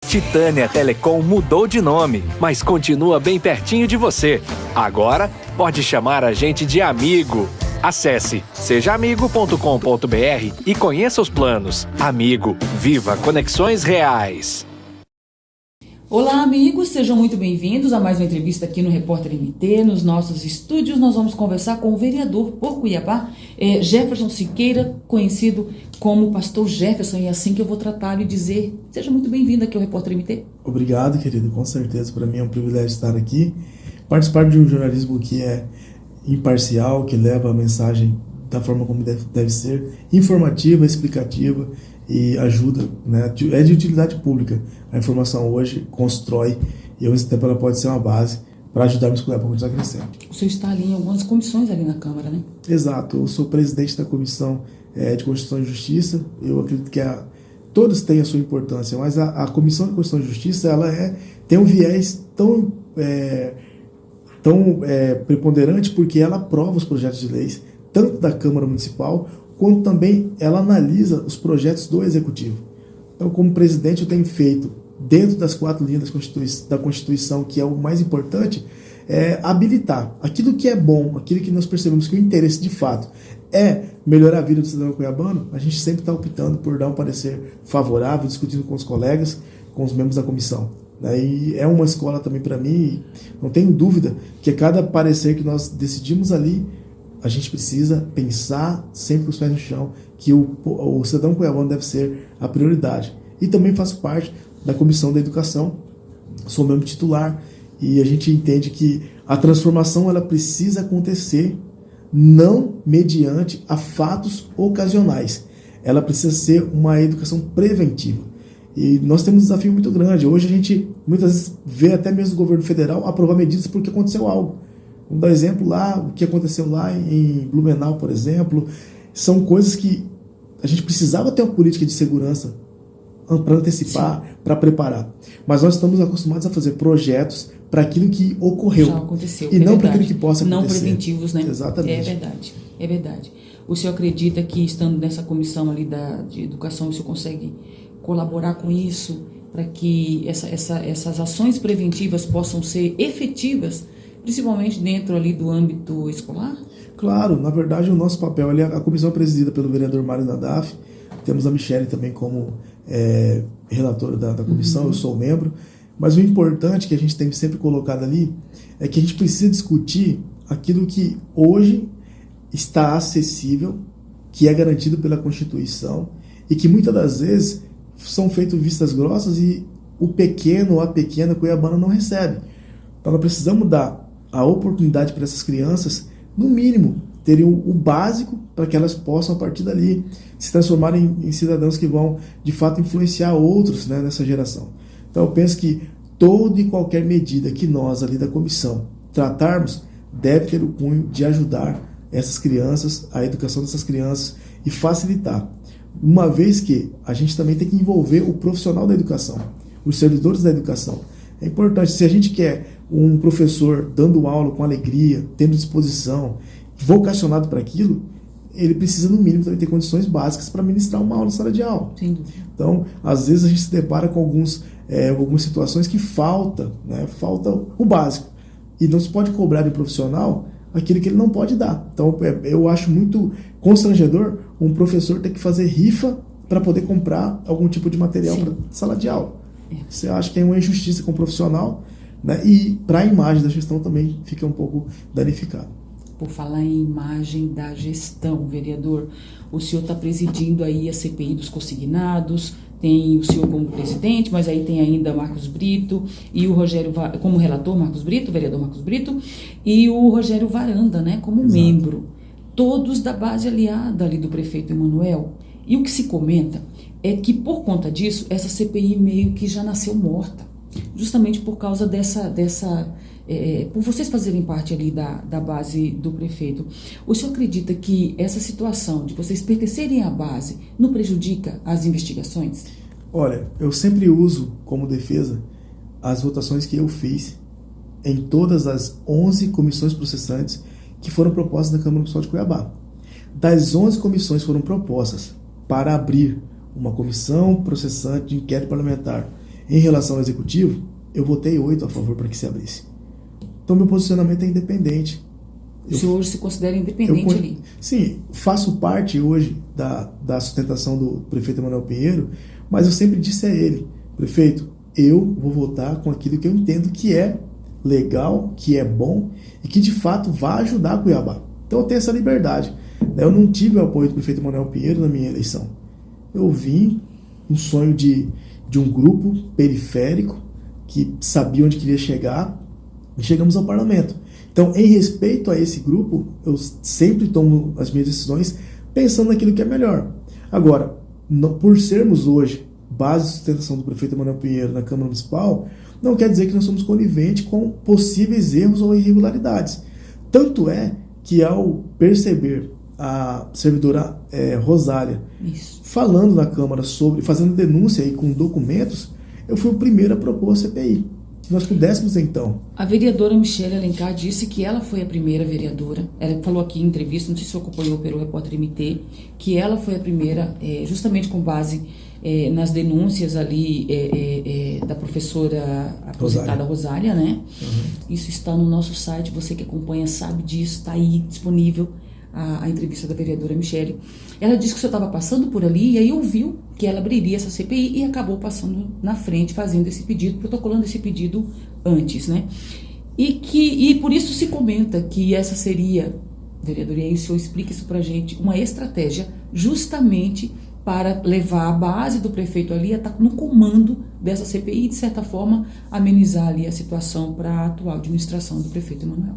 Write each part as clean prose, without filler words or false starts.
Titânia Telecom mudou de nome, mas continua bem pertinho de você. Agora, pode chamar a gente de amigo. Acesse sejaamigo.com.br e conheça os planos. Amigo, viva conexões reais. Olá, amigos, sejam muito bem-vindos a mais uma entrevista aqui no Repórter MT. Nos nossos estúdios, nós vamos conversar com o vereador por Cuiabá, Jefferson Siqueira, conhecido como Pastor Jefferson, e é assim que eu vou tratá-lo e dizer: seja muito bem-vindo aqui ao Repórter MT. Obrigado, querido, com certeza, para mim é um privilégio estar aqui, participar de um jornalismo que é imparcial, que leva a mensagem da forma como deve ser, informativa, explicativa e ajuda, né? É de utilidade pública. A informação hoje constrói e ao mesmo tempo ela pode ser uma base para ajudarmos a continuar crescendo. O senhor está ali em algumas comissões ali na Câmara, né? Exato, eu sou presidente da Comissão de Constituição e Justiça. Eu acredito que todos têm a sua importância, mas a Comissão de Constituição e Justiça tem um viés tão preponderante porque ela aprova os projetos de leis, tanto da Câmara Municipal, quanto também ela analisa os projetos do Executivo. Então, como presidente, eu tenho feito, dentro das 4 linhas da Constituição, que é o mais importante, habilitar aquilo que é bom, aquilo que nós percebemos que o interesse de fato é melhorar a vida do cidadão cuiabano. A gente sempre está optando por dar um parecer favorável, discutindo com os colegas, com os membros da comissão. E é uma escola também para mim, não tenho dúvida que cada parecer que nós decidimos ali, a gente precisa pensar sempre com os pés no chão que o cidadão cuiabano deve ser a prioridade. E também faço parte da Comissão da Educação, sou membro titular, e a gente entende que a transformação ela precisa acontecer não mediante a fatos ocasionais. Ela precisa ser uma educação preventiva. E nós temos um desafio muito grande. Hoje a gente muitas vezes vê até mesmo o governo federal aprovar medidas porque aconteceu algo. Vamos dar exemplo lá, o que aconteceu lá em Blumenau, por exemplo. São coisas que a gente precisava ter uma política de segurança para antecipar, para preparar. Mas nós estamos acostumados a fazer projetos para aquilo que ocorreu. Já aconteceu. E não para aquilo que possa acontecer. Não preventivos, né? Exatamente. É verdade. O senhor acredita que, estando nessa comissão ali de educação, o senhor consegue colaborar com isso para que essas ações preventivas possam ser efetivas, principalmente dentro ali do âmbito escolar? Claro, na verdade o nosso papel, a comissão é presidida pelo vereador Mário Nadaf, temos a Michele também como relatora da comissão, eu sou membro, mas o importante que a gente tem sempre colocado ali é que a gente precisa discutir aquilo que hoje está acessível, que é garantido pela Constituição e que muitas das vezes são feitas vistas grossas e o pequeno ou a pequena cuiabana não recebe. Então nós precisamos dar a oportunidade para essas crianças, no mínimo, terem o básico para que elas possam, a partir dali, se transformarem em cidadãos que vão, de fato, influenciar outros, né, nessa geração. Então eu penso que toda e qualquer medida que nós, ali da comissão, tratarmos, deve ter o cunho de ajudar essas crianças, a educação dessas crianças e facilitar. Uma vez que a gente também tem que envolver o profissional da educação, os servidores da educação. É importante, se a gente quer um professor dando aula com alegria, tendo disposição, vocacionado para aquilo, ele precisa, no mínimo, também ter condições básicas para ministrar uma aula em sala de aula. Sem dúvida. Então, às vezes a gente se depara com algumas situações que falta o básico. E não se pode cobrar de profissional aquilo que ele não pode dar. Então, eu acho muito constrangedor um professor ter que fazer rifa para poder comprar algum tipo de material para sala de aula. Você acha que é uma injustiça com o profissional, né? E para a imagem da gestão também fica um pouco danificado. Por falar em imagem da gestão, vereador, o senhor está presidindo aí a CPI dos consignados, tem o senhor como presidente, mas aí tem ainda Marcos Brito e o Rogério, como relator, vereador Marcos Brito, e o Rogério Varanda, né, como Exato. membro, todos da base aliada ali do prefeito Emanuel. E o que se comenta é que, por conta disso, essa CPI meio que já nasceu morta, justamente por causa por vocês fazerem parte ali da base do prefeito. O senhor acredita que essa situação de vocês pertencerem à base não prejudica as investigações? Olha, eu sempre uso como defesa as votações que eu fiz em todas as 11 comissões processantes que foram propostas na Câmara Municipal de Cuiabá. Das 11 comissões foram propostas para abrir uma comissão processante de inquérito parlamentar Em relação ao executivo, eu votei 8 a favor para que se abrisse. Então, meu posicionamento é independente. O senhor hoje se considera independente ali? Sim, faço parte hoje da sustentação do prefeito Emanuel Pinheiro, mas eu sempre disse a ele, prefeito, eu vou votar com aquilo que eu entendo que é legal, que é bom e que de fato vai ajudar Cuiabá. Então eu tenho essa liberdade. Eu não tive o apoio do prefeito Emanuel Pinheiro na minha eleição. Eu vim um sonho de um grupo periférico que sabia onde queria chegar e chegamos ao parlamento. Então, em respeito a esse grupo, eu sempre tomo as minhas decisões pensando naquilo que é melhor. Agora, por sermos hoje base de sustentação do prefeito Emanuel Pinheiro na Câmara Municipal, não quer dizer que nós somos coniventes com possíveis erros ou irregularidades. Tanto é que, ao perceber a servidora Rosália falando na Câmara sobre, fazendo denúncia aí com documentos, eu fui o primeiro a propor a CPI. Que nós pudéssemos, então. A vereadora Michele Alencar disse que ela foi a primeira vereadora, ela falou aqui em entrevista, não sei se você acompanhou pelo Repórter MT, que ela foi a primeira, justamente com base nas denúncias ali da professora aposentada Rosália, né? Uhum. Isso está no nosso site, você que acompanha sabe disso, está aí disponível a entrevista da vereadora Michele. Ela disse que o senhor estava passando por ali e aí ouviu que ela abriria essa CPI e acabou passando na frente, fazendo esse pedido, protocolando esse pedido antes, né? E por isso se comenta que essa seria, vereadora, e aí o senhor explica isso pra gente, uma estratégia justamente para levar a base do prefeito ali a estar no comando dessa CPI e, de certa forma, amenizar ali a situação para a atual administração do prefeito Emanuel.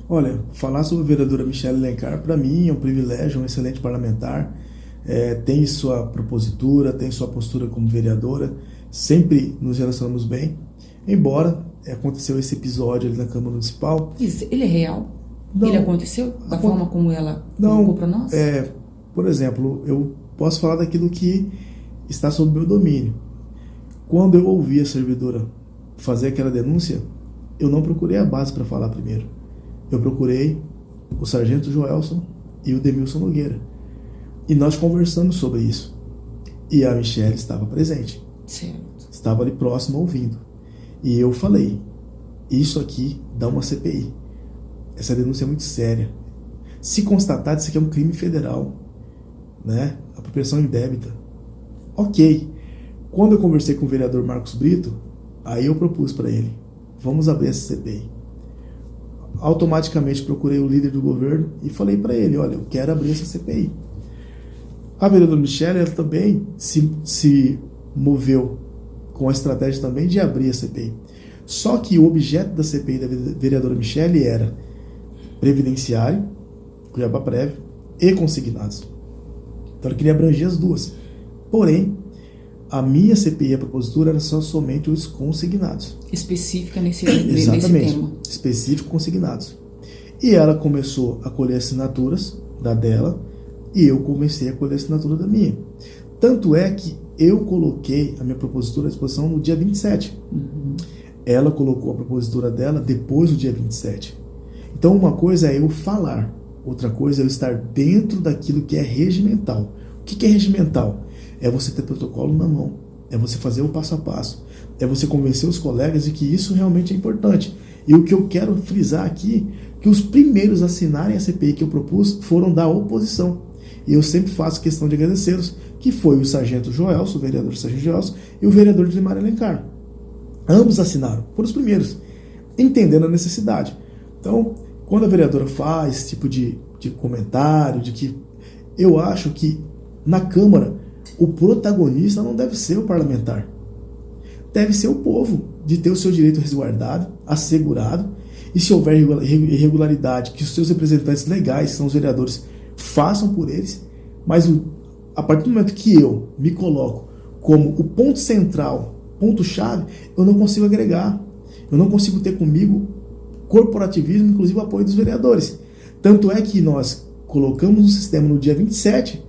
Olha, falar sobre a vereadora Michele Alencar, para mim, é um privilégio, um excelente parlamentar, tem sua propositura, tem sua postura como vereadora, sempre nos relacionamos bem, embora aconteceu esse episódio ali na Câmara Municipal. Ele é real? Não, ele aconteceu da forma como ela colocou para nós? Por exemplo, eu posso falar daquilo que está sob meu domínio. Quando eu ouvi a servidora fazer aquela denúncia, eu não procurei a base para falar primeiro. Eu procurei o sargento Joelson e o Demilson Nogueira. E nós conversamos sobre isso. E a Michele estava presente. Certo. Estava ali próximo ouvindo. E eu falei, isso aqui dá uma CPI. Essa denúncia é muito séria. Se constatar, isso aqui é um crime federal, né? Apropriação indébita. Ok. Quando eu conversei com o vereador Marcos Brito, aí eu propus para ele, vamos abrir essa CPI. Automaticamente procurei o líder do governo e falei para ele, olha, eu quero abrir essa CPI. A vereadora Michele, ela também se moveu com a estratégia também de abrir a CPI. Só que o objeto da CPI da vereadora Michele era previdenciário, Cuiabá Prévio, e consignados. Então ela queria abranger as duas. Porém, a minha CPI, a propositura, era somente os consignados. Específica nesse tema. Específico consignados. E ela começou a colher assinaturas da dela e eu comecei a colher a assinatura da minha. Tanto é que eu coloquei a minha propositura à disposição no dia 27. Uhum. Ela colocou a propositura dela depois do dia 27. Então uma coisa é eu falar, outra coisa é eu estar dentro daquilo que é regimental. O que é regimental? É você ter protocolo na mão, é você fazer o passo a passo, é você convencer os colegas de que isso realmente é importante. E o que eu quero frisar aqui, que os primeiros a assinarem a CPI que eu propus foram da oposição. E eu sempre faço questão de agradecê-los, que foi o sargento Joelson, o vereador sargento Joelson, e o vereador Dilimar Alencar. Ambos assinaram, foram os primeiros, entendendo a necessidade. Então, quando a vereadora faz esse tipo de comentário, de que eu acho que na Câmara o protagonista não deve ser o parlamentar, deve ser o povo, de ter o seu direito resguardado, assegurado, e se houver irregularidade, que os seus representantes legais, que são os vereadores, façam por eles, mas a partir do momento que eu me coloco como o ponto central, ponto-chave, eu não consigo agregar, eu não consigo ter comigo corporativismo, inclusive o apoio dos vereadores. Tanto é que nós colocamos no sistema no dia 27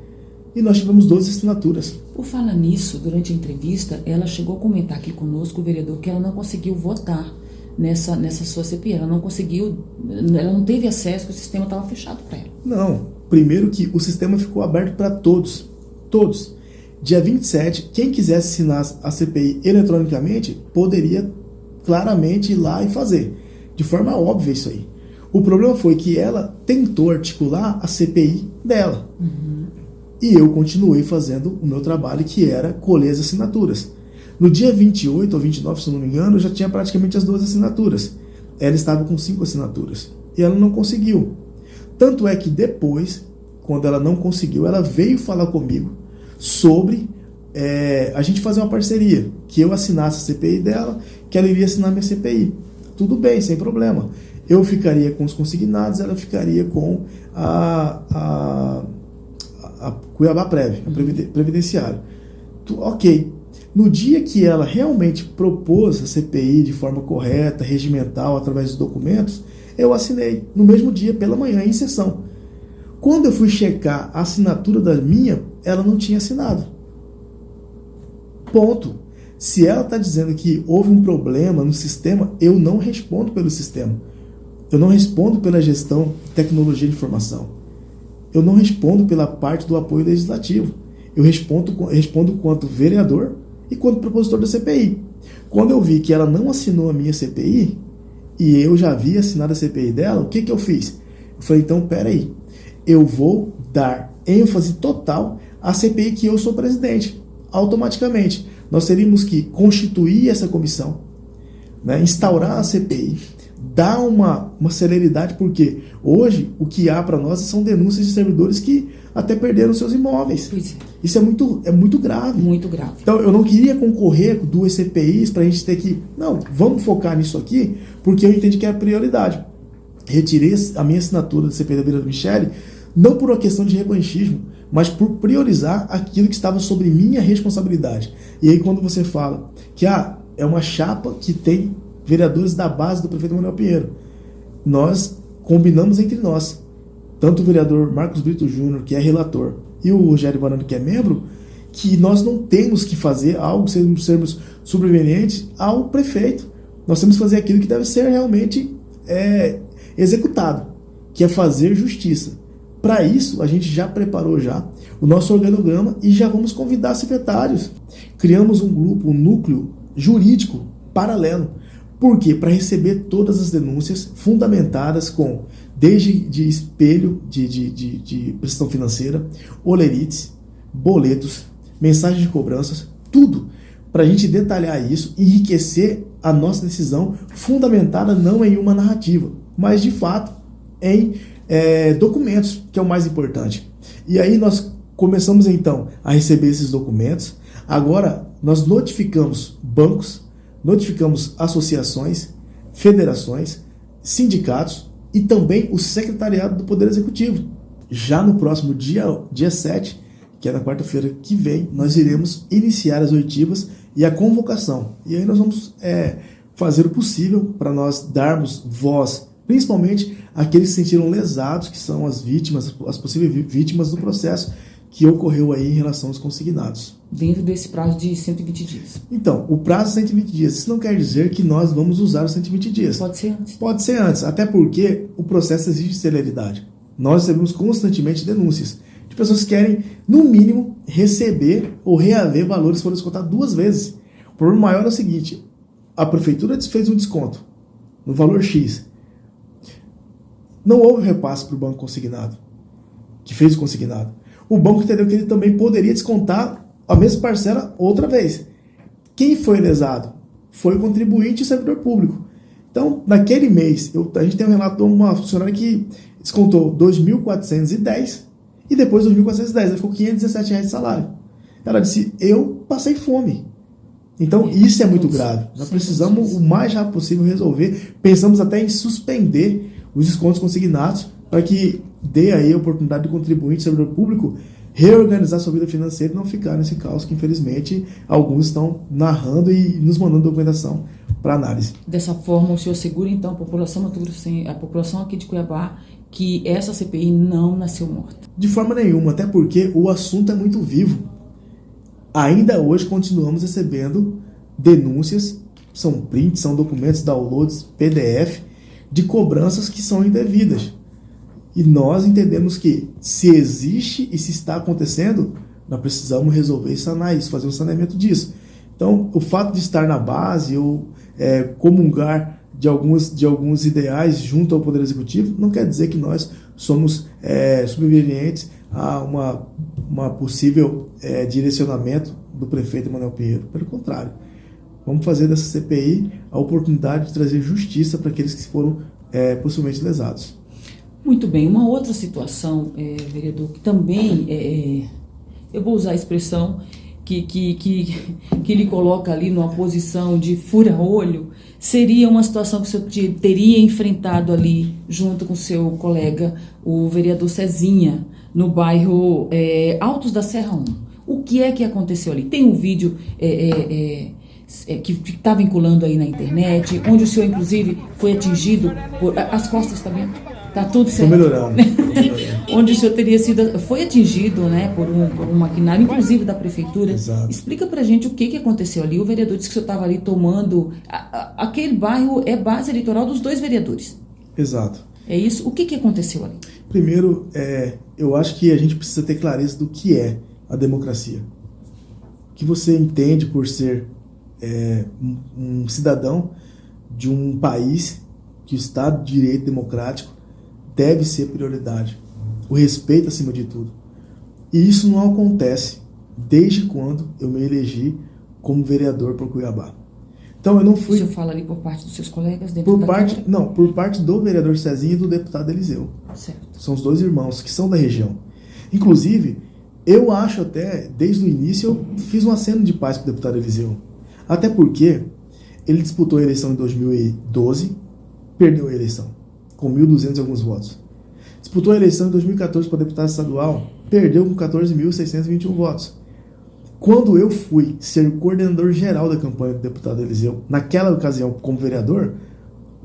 e nós tivemos 12 assinaturas. Por falar nisso, durante a entrevista, ela chegou a comentar aqui conosco, o vereador, que ela não conseguiu votar nessa sua CPI. Ela não teve acesso, porque o sistema estava fechado para ela. Não, primeiro que o sistema ficou aberto para todos. dia 27, quem quisesse assinar a CPI eletronicamente poderia claramente ir lá e fazer. De forma óbvia isso aí. O problema foi que ela tentou articular a CPI dela. E eu continuei fazendo o meu trabalho, que era colher as assinaturas. No dia 28 ou 29, se não me engano, eu já tinha praticamente as 2 assinaturas. Ela estava com 5 assinaturas. E ela não conseguiu. Tanto é que depois, quando ela não conseguiu, ela veio falar comigo sobre a gente fazer uma parceria. Que eu assinasse a CPI dela, que ela iria assinar minha CPI. Tudo bem, sem problema. Eu ficaria com os consignados, ela ficaria com a Cuiabá Prev, a Previdenciário. Ok. No dia que ela realmente propôs a CPI de forma correta, regimental, através dos documentos, eu assinei no mesmo dia, pela manhã, em sessão. Quando eu fui checar a assinatura da minha, ela não tinha assinado. Ponto. Se ela está dizendo que houve um problema no sistema, eu não respondo pelo sistema. Eu não respondo pela gestão de tecnologia de informação. Eu não respondo pela parte do apoio legislativo. Eu respondo quanto vereador e quanto propositor da CPI. Quando eu vi que ela não assinou a minha CPI, e eu já havia assinado a CPI dela, o que eu fiz? Eu falei, então, peraí, eu vou dar ênfase total à CPI que eu sou presidente. Automaticamente, nós teríamos que constituir essa comissão, né, instaurar a CPI, dar uma celeridade, porque hoje o que há para nós são denúncias de servidores que até perderam seus imóveis. Isso é muito grave. Muito grave. Então eu não queria concorrer com 2 CPIs para a gente ter que... Não, vamos focar nisso aqui, porque eu entendi que é a prioridade. Retirei a minha assinatura da CPI da Vila do Michele, não por uma questão de revanchismo, mas por priorizar aquilo que estava sobre minha responsabilidade. E aí quando você fala que é uma chapa que tem vereadores da base do prefeito Manuel Pinheiro, nós combinamos entre nós, tanto o vereador Marcos Brito Júnior, que é relator, e o Rogério Barano, que é membro, que nós não temos que fazer algo, sermos subvenientes ao prefeito. Nós temos que fazer aquilo que deve ser realmente executado, que é fazer justiça. Para isso, a gente já preparou o nosso organograma e já vamos convidar secretários. Criamos um grupo, um núcleo jurídico paralelo. Por quê? Para receber todas as denúncias fundamentadas desde de espelho de prestação financeira, olerites, boletos, mensagens de cobranças, tudo. Para a gente detalhar isso e enriquecer a nossa decisão fundamentada não em uma narrativa, mas de fato em documentos, que é o mais importante. E aí nós começamos então a receber esses documentos. Agora nós notificamos bancos, notificamos associações, federações, sindicatos e também o secretariado do Poder Executivo. Já no próximo dia 7, que é na quarta-feira que vem, nós iremos iniciar as oitivas e a convocação. E aí nós vamos fazer o possível para nós darmos voz, principalmente àqueles que se sentiram lesados, que são as vítimas, as possíveis vítimas do processo que ocorreu aí em relação aos consignados. Dentro desse prazo de 120 dias. Então, o prazo de 120 dias, isso não quer dizer que nós vamos usar os 120 dias. Pode ser antes. Pode ser antes, até porque o processo exige celeridade. Nós recebemos constantemente denúncias de pessoas que querem, no mínimo, receber ou reaver valores que foram descontados 2 vezes. O problema maior é o seguinte: a prefeitura fez um desconto no valor X. Não houve repasse para o banco consignado, que fez o consignado. O banco entendeu que ele também poderia descontar a mesma parcela outra vez. Quem foi lesado? Foi o contribuinte e o servidor público. Então, naquele mês, a gente tem um relato de uma funcionária que descontou R$ 2.410 e depois R$ 2.410, ela ficou R$ 517 de salário. Ela disse, eu passei fome. Então, isso é muito grave. Nós precisamos, o mais rápido possível, resolver. Pensamos até em suspender os descontos consignados para que dê aí a oportunidade do contribuinte e servidor público reorganizar sua vida financeira e não ficar nesse caos que, infelizmente, alguns estão narrando e nos mandando documentação para análise. Dessa forma, o senhor assegura, então, a população aqui de Cuiabá, que essa CPI não nasceu morta? De forma nenhuma, até porque o assunto é muito vivo. Ainda hoje continuamos recebendo denúncias, são prints, são documentos, downloads, PDF, de cobranças que são indevidas. E nós entendemos que, se existe e se está acontecendo, Nós precisamos resolver e sanar isso, fazer um saneamento disso. Então, o fato de estar na base ou comungar de alguns ideais junto ao Poder Executivo não quer dizer que nós somos subservientes a uma possível direcionamento do prefeito Emanuel Pinheiro. Pelo contrário, vamos fazer dessa CPI a oportunidade de trazer justiça para aqueles que foram possivelmente lesados. Muito bem. Uma outra situação, vereador, que também, eu vou usar a expressão que lhe coloca ali numa posição de fura-olho, seria uma situação que o senhor teria enfrentado ali junto com seu colega, o vereador Cezinha, no bairro Altos da Serra 1. O que é que aconteceu ali? Tem um vídeo que está vinculando aí na internet, onde o senhor, inclusive, foi atingido por... As costas também? Tá tudo certo? Estou melhorando. Onde o senhor foi atingido, né, por um maquinário, inclusive da prefeitura. Exato. Explica pra gente o que aconteceu ali. O vereador disse que o senhor estava ali tomando... Aquele bairro é base eleitoral dos 2 vereadores. Exato. É isso? O que aconteceu ali? Primeiro, eu acho que a gente precisa ter clareza do que é a democracia. O que você entende por ser um cidadão de um país que o Estado de Direito democrático deve ser prioridade. O respeito acima de tudo. E isso não acontece desde quando eu me elegi como vereador por Cuiabá. Então eu não fui... O senhor fala ali por parte dos seus colegas dentro por da parte Câmara? Não, por parte do vereador Cezinha e do deputado Eliseu. Certo. São os 2 irmãos que são da região. Inclusive, eu acho até, desde o início, eu fiz um aceno de paz para o deputado Eliseu. Até porque ele disputou a eleição em 2012, perdeu a eleição, com 1.200 e alguns votos. Disputou a eleição em 2014 para deputado estadual, perdeu com 14.621 votos. Quando eu fui ser coordenador geral da campanha do deputado Eliseu, naquela ocasião como vereador,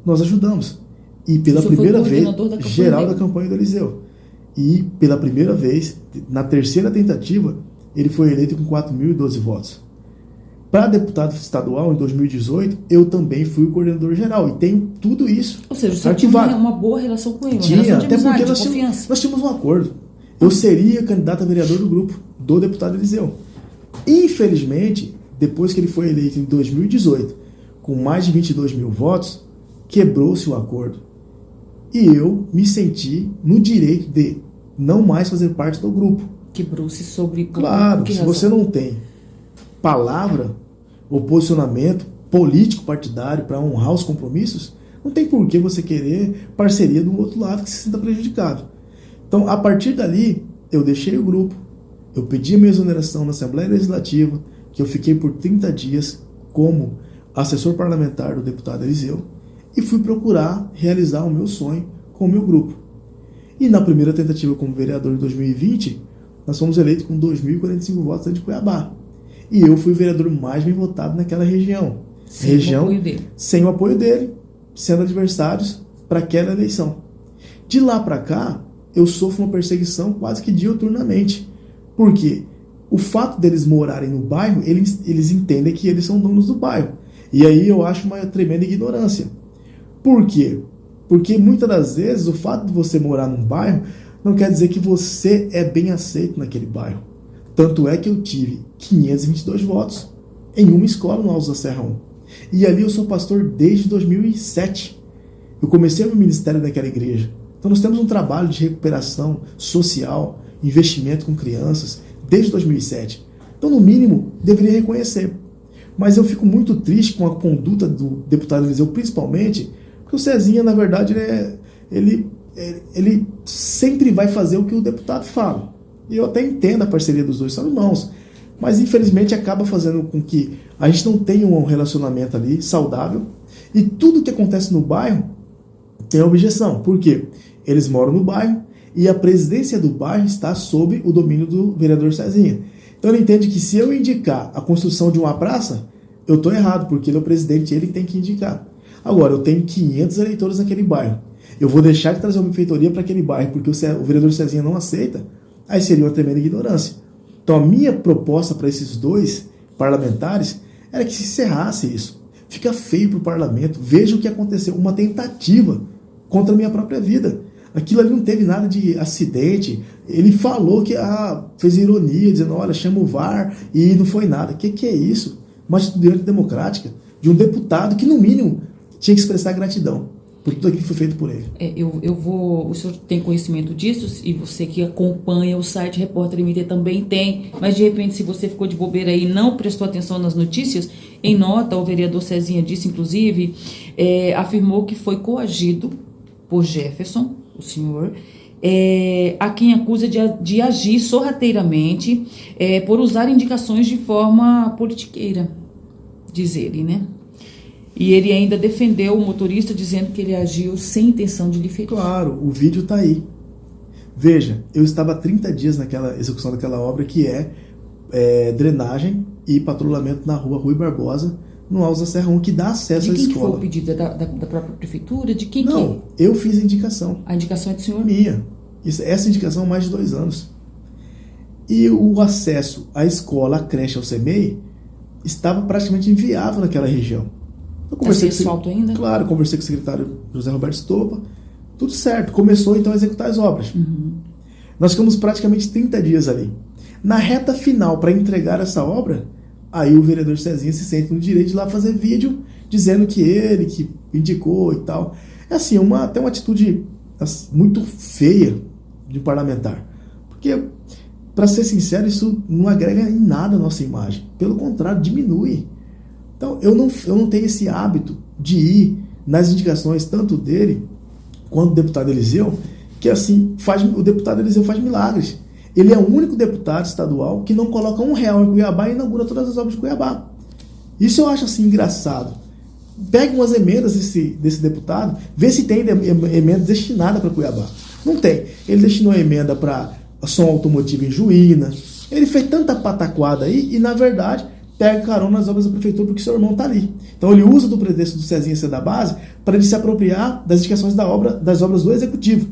nós ajudamos. E pela primeira vez, geral da campanha do Eliseu. E pela primeira vez, na terceira tentativa, ele foi eleito com 4.012 votos. Para deputado estadual, em 2018, eu também fui o coordenador geral. E tenho tudo isso. Ou seja, você tinha uma boa relação com ele, uma tinha, relação de até amizade, porque de nós tínhamos um acordo. Eu seria candidato a vereador do grupo do deputado Eliseu. Infelizmente, depois que ele foi eleito em 2018, com mais de 22 mil votos, quebrou-se o acordo. E eu me senti no direito de não mais fazer parte do grupo. Quebrou-se sobre... Claro, se você não tem palavra ou posicionamento político partidário para honrar os compromissos, não tem por que você querer parceria do outro lado que se sinta prejudicado. Então, a partir dali, eu deixei o grupo, eu pedi a minha exoneração na Assembleia Legislativa, que eu fiquei por 30 dias como assessor parlamentar do deputado Eliseu, e fui procurar realizar o meu sonho com o meu grupo. E na primeira tentativa como vereador em 2020, nós fomos eleitos com 2.045 votos dentro de Cuiabá. E eu fui o vereador mais bem votado naquela região. Sem o apoio dele, sendo adversários para aquela eleição. De lá para cá, eu sofro uma perseguição quase que diuturnamente. Porque o fato deles morarem no bairro, eles entendem que eles são donos do bairro. E aí eu acho uma tremenda ignorância. Por quê? Porque muitas das vezes o fato de você morar num bairro não quer dizer que você é bem aceito naquele bairro. Tanto é que eu tive 522 votos em uma escola no Altos da Serra 1. E ali eu sou pastor desde 2007. Eu comecei o meu ministério naquela igreja. Então nós temos um trabalho de recuperação social, investimento com crianças, desde 2007. Então, no mínimo, deveria reconhecer. Mas eu fico muito triste com a conduta do deputado Eliseu, principalmente, porque o Cezinha, na verdade, ele sempre vai fazer o que o deputado fala. E eu até entendo a parceria dos dois, são irmãos. Mas, infelizmente, acaba fazendo com que a gente não tenha um relacionamento ali saudável. E tudo que acontece no bairro tem objeção. Por quê? Eles moram no bairro e a presidência do bairro está sob o domínio do vereador Cezinha. Então ele entende que se eu indicar a construção de uma praça, eu estou errado, porque ele é o presidente e ele tem que indicar. Agora, eu tenho 500 eleitores naquele bairro. Eu vou deixar de trazer uma benfeitoria para aquele bairro porque o vereador Cezinha não aceita? Aí seria uma tremenda ignorância. Então a minha proposta para esses dois parlamentares era que se encerrasse isso. Fica feio para o parlamento. Veja o que aconteceu. Uma tentativa contra a minha própria vida. Aquilo ali não teve nada de acidente. Ele falou que fez ironia, dizendo, olha, chama o VAR e não foi nada. O que é isso? Uma atitude antidemocrática de um deputado que, no mínimo, tinha que expressar gratidão por tudo aquilo que foi feito por ele. O senhor tem conhecimento disso, e você que acompanha o site Repórter MT também tem, mas de repente, se você ficou de bobeira aí e não prestou atenção nas notícias, em nota, o vereador Cezinha disse, inclusive, afirmou que foi coagido por Jefferson, o senhor, a quem acusa de agir sorrateiramente por usar indicações de forma politiqueira, diz ele, né? E ele ainda defendeu o motorista, dizendo que ele agiu sem intenção de lhe ferir. Claro, o vídeo está aí. Veja, eu estava há 30 dias naquela execução daquela obra que é drenagem e patrulhamento na rua Rui Barbosa, no Alto da Serra 1, que dá acesso à escola. De quem que foi o pedido? Da própria prefeitura? De quem? Não, eu fiz a indicação. A indicação é do senhor? Minha. Essa indicação há mais de 2 anos. E o acesso à escola, à creche, ao CEMEI, estava praticamente inviável naquela região. Eu conversei sem asfalto ainda? Claro, conversei com o secretário José Roberto Estopa, tudo certo, começou então a executar as obras. Nós ficamos praticamente 30 dias ali. Na reta final, para entregar essa obra, aí o vereador Cezinha se sente no direito de ir lá fazer vídeo, dizendo que ele que indicou e tal. É assim, até uma atitude muito feia de um parlamentar. Porque, para ser sincero, isso não agrega em nada a nossa imagem. Pelo contrário, diminui. Então, eu não tenho esse hábito de ir nas indicações tanto dele quanto do deputado Eliseu, que assim, o deputado Eliseu faz milagres. Ele é o único deputado estadual que não coloca R$1 em Cuiabá e inaugura todas as obras de Cuiabá. Isso eu acho assim engraçado. Pegue umas emendas desse deputado, vê se tem emenda destinada para Cuiabá. Não tem. Ele destinou a emenda para som automotivo em Juína. Ele fez tanta pataquada aí e, na verdade, pega carona nas obras da prefeitura porque seu irmão está ali. Então ele usa do pretexto do Cezinha ser da base para ele se apropriar das indicações das obras do Executivo.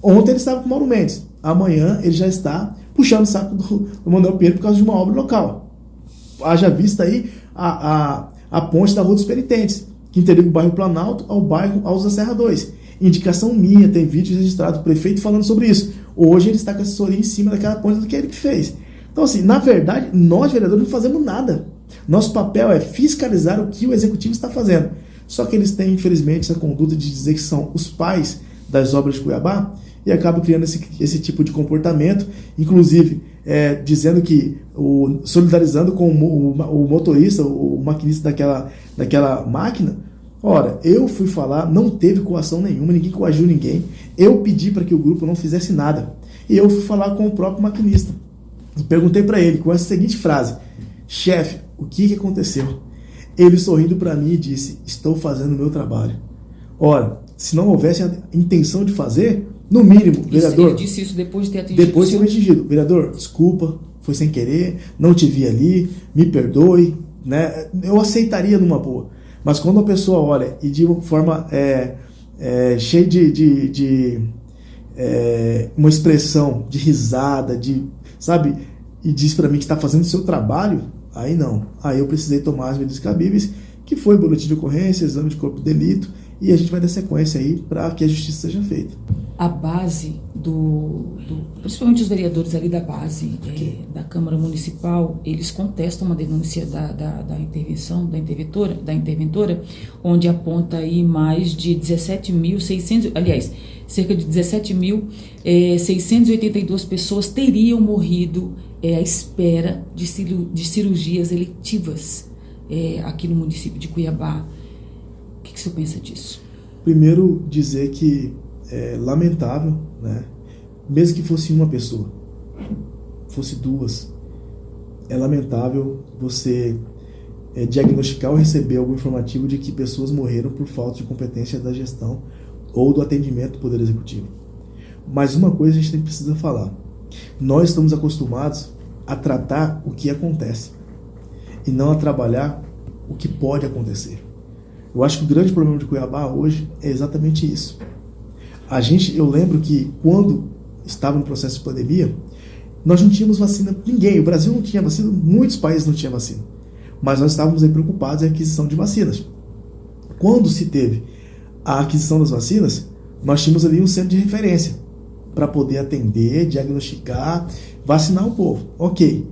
Ontem ele estava com o Mauro Mendes. Amanhã ele já está puxando o saco do Manuel Pinheiro por causa de uma obra local. Haja vista aí a ponte da Rua dos Penitentes, que interliga o bairro Planalto ao bairro Altos da Serra 2. Indicação minha, tem vídeo registrado do prefeito falando sobre isso. Hoje ele está com a assessoria em cima daquela ponte que ele que fez. Então, assim, na verdade, nós, vereadores, não fazemos nada. Nosso papel é fiscalizar o que o Executivo está fazendo. Só que eles têm, infelizmente, essa conduta de dizer que são os pais das obras de Cuiabá e acabam criando esse tipo de comportamento, inclusive dizendo que, solidarizando com o motorista, o maquinista daquela máquina. Ora, eu fui falar, não teve coação nenhuma, ninguém coagiu ninguém. Eu pedi para que o grupo não fizesse nada. E eu fui falar com o próprio maquinista. Perguntei para ele com essa seguinte frase: chefe, o que aconteceu? Ele sorrindo para mim e disse: estou fazendo o meu trabalho. Ora, se não houvesse a intenção de fazer, no mínimo, vereador... Ele disse isso depois de ter atingido. Depois de ter atingido. Vereador, desculpa, foi sem querer, não te vi ali, me perdoe, né? Eu aceitaria numa boa. Mas quando a pessoa olha e de uma forma cheia de uma expressão de risada, sabe, e diz para mim que está fazendo o seu trabalho, aí não. Aí eu precisei tomar as medidas cabíveis, que foi boletim de ocorrência, exame de corpo de delito, e a gente vai dar sequência aí para que a justiça seja feita. A base principalmente os vereadores ali da base da Câmara Municipal, eles contestam uma denúncia da interventora, onde aponta aí mais de 17.600, aliás, cerca de 17.682 pessoas teriam morrido à espera de cirurgias eletivas aqui no município de Cuiabá. O que o senhor pensa disso? Primeiro, dizer que é lamentável, né? Mesmo que fosse uma pessoa, fosse duas, é lamentável você diagnosticar ou receber algum informativo de que pessoas morreram por falta de competência da gestão ou do atendimento do Poder Executivo. Mas uma coisa a gente precisa falar: nós estamos acostumados a tratar o que acontece e não a trabalhar o que pode acontecer. Eu acho que o grande problema de Cuiabá hoje é exatamente isso. Eu lembro que quando estava no processo de pandemia, nós não tínhamos vacina, ninguém, o Brasil não tinha vacina, muitos países não tinham vacina, mas nós estávamos aí preocupados em aquisição de vacinas. Quando se teve a aquisição das vacinas, nós tínhamos ali um centro de referência para poder atender, diagnosticar, vacinar o povo. Ok.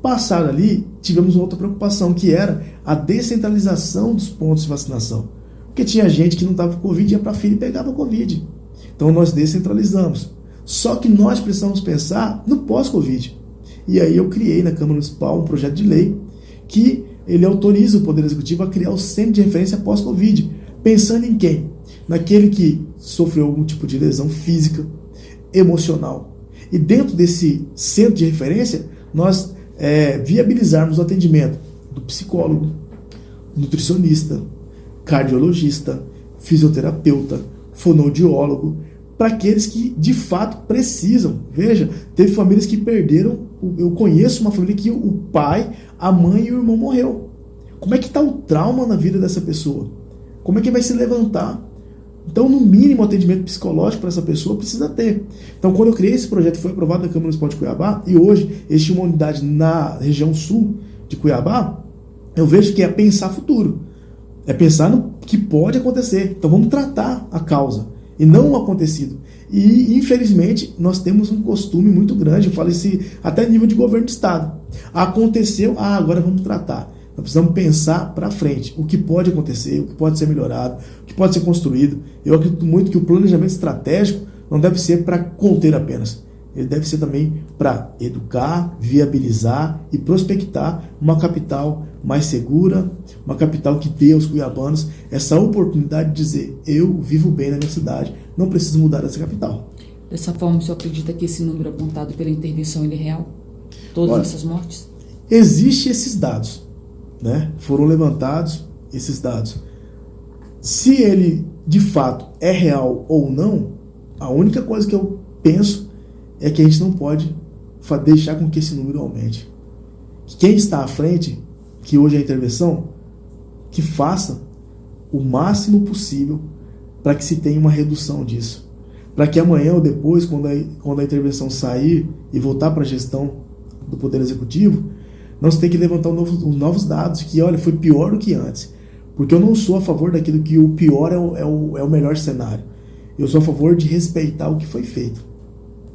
Passaram ali, tivemos outra preocupação, que era a descentralização dos pontos de vacinação. Porque tinha gente que não estava com Covid, ia para a fila e pegava Covid. Então nós descentralizamos. Só que nós precisamos pensar no pós-Covid. E aí eu criei na Câmara Municipal um projeto de lei que ele autoriza o Poder Executivo a criar o centro de referência pós-Covid. Pensando em quem? Naquele que sofreu algum tipo de lesão física, emocional. E dentro desse centro de referência, nós viabilizarmos o atendimento do psicólogo, nutricionista, cardiologista, fisioterapeuta, fonoaudiólogo, para aqueles que de fato precisam. Veja, teve famílias que perderam, eu conheço uma família que o pai, a mãe e o irmão morreu. Como é que está o trauma na vida dessa pessoa? Como é que vai se levantar? Então, no mínimo, o atendimento psicológico para essa pessoa precisa ter. Então, quando eu criei esse projeto, foi aprovado na Câmara Municipal de Cuiabá, e hoje existe uma unidade na região sul de Cuiabá, eu vejo que é pensar futuro. É pensar no que pode acontecer. Então, vamos tratar a causa e não o acontecido. E, infelizmente, nós temos um costume muito grande, eu falo isso até nível de governo do estado. Aconteceu, agora vamos tratar. Nós precisamos pensar para frente, o que pode acontecer, o que pode ser melhorado, o que pode ser construído. Eu acredito muito que o planejamento estratégico não deve ser para conter apenas. Ele deve ser também para educar, viabilizar e prospectar uma capital mais segura, uma capital que dê aos cuiabanos essa oportunidade de dizer: eu vivo bem na minha cidade, não preciso mudar essa capital. Dessa forma, o senhor acredita que esse número apontado pela intervenção ele é real? Todas essas mortes? Existem esses dados, né? Foram levantados esses dados. Se ele de fato é real ou não, a única coisa que eu penso é que a gente não pode deixar com que esse número aumente. Que quem está à frente, que hoje é a intervenção, que faça o máximo possível para que se tenha uma redução disso. Para que amanhã ou depois, quando a intervenção sair e voltar para a gestão do Poder Executivo, não se tem que levantar os novos dados, que olha, foi pior do que antes. Porque eu não sou a favor daquilo que o pior é o melhor cenário. Eu sou a favor de respeitar o que foi feito.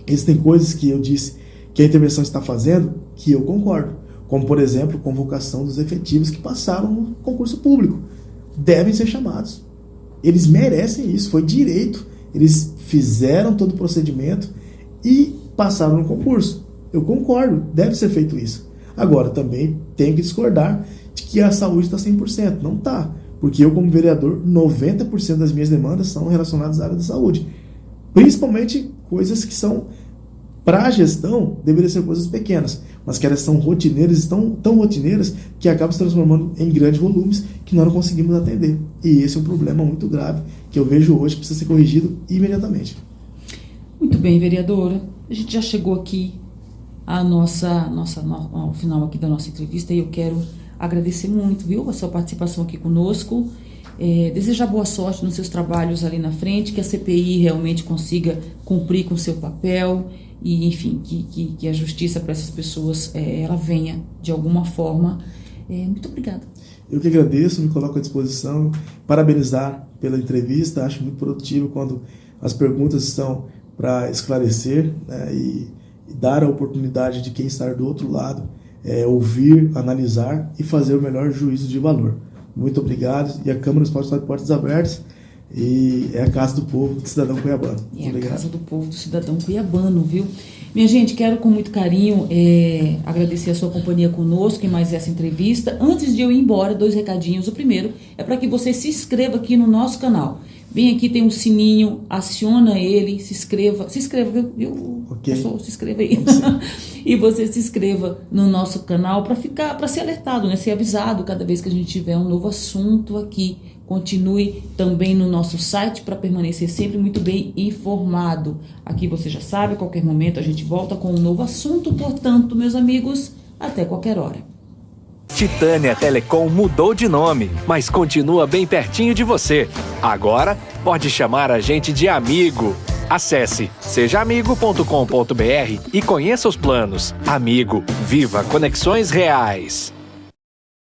Existem coisas que eu disse que a intervenção está fazendo que eu concordo. Como, por exemplo, convocação dos efetivos que passaram no concurso público. Devem ser chamados. Eles merecem isso, foi direito. Eles fizeram todo o procedimento e passaram no concurso. Eu concordo, deve ser feito isso. Agora, também tenho que discordar de que a saúde está 100%. Não está. Porque eu, como vereador, 90% das minhas demandas são relacionadas à área da saúde. Principalmente coisas que são, para a gestão, deveriam ser coisas pequenas, mas que elas são rotineiras, tão rotineiras, que acabam se transformando em grandes volumes que nós não conseguimos atender. E esse é um problema muito grave, que eu vejo hoje que precisa ser corrigido imediatamente. Muito bem, vereadora. A gente já chegou aqui ao final aqui da nossa entrevista e eu quero agradecer muito, viu, a sua participação aqui conosco. Desejar boa sorte nos seus trabalhos ali na frente, que a CPI realmente consiga cumprir com o seu papel e, enfim, que a justiça para essas pessoas ela venha de alguma forma. Muito obrigada. Eu que agradeço, me coloco à disposição, parabenizar pela entrevista, acho muito produtivo quando as perguntas estão para esclarecer, né, e dar a oportunidade de quem está do outro lado ouvir, analisar e fazer o melhor juízo de valor. Muito obrigado. E a Câmara Municipal está de portas abertas e é a casa do povo do cidadão cuiabano. É a casa do povo do cidadão cuiabano, viu? Minha gente, quero com muito carinho agradecer a sua companhia conosco em mais essa entrevista. Antes de eu ir embora, 2 recadinhos. O primeiro é para que você se inscreva aqui no nosso canal. Vem aqui, tem um sininho, aciona ele, se inscreva, viu? Ok. Pessoal, se inscreva aí. E você se inscreva no nosso canal para ser alertado, né? Ser avisado cada vez que a gente tiver um novo assunto aqui. Continue também no nosso site para permanecer sempre muito bem informado. Aqui você já sabe, a qualquer momento a gente volta com um novo assunto. Portanto, meus amigos, até qualquer hora. Titânia Telecom mudou de nome, mas continua bem pertinho de você. Agora, pode chamar a gente de amigo. Acesse sejaamigo.com.br e conheça os planos. Amigo, viva conexões reais.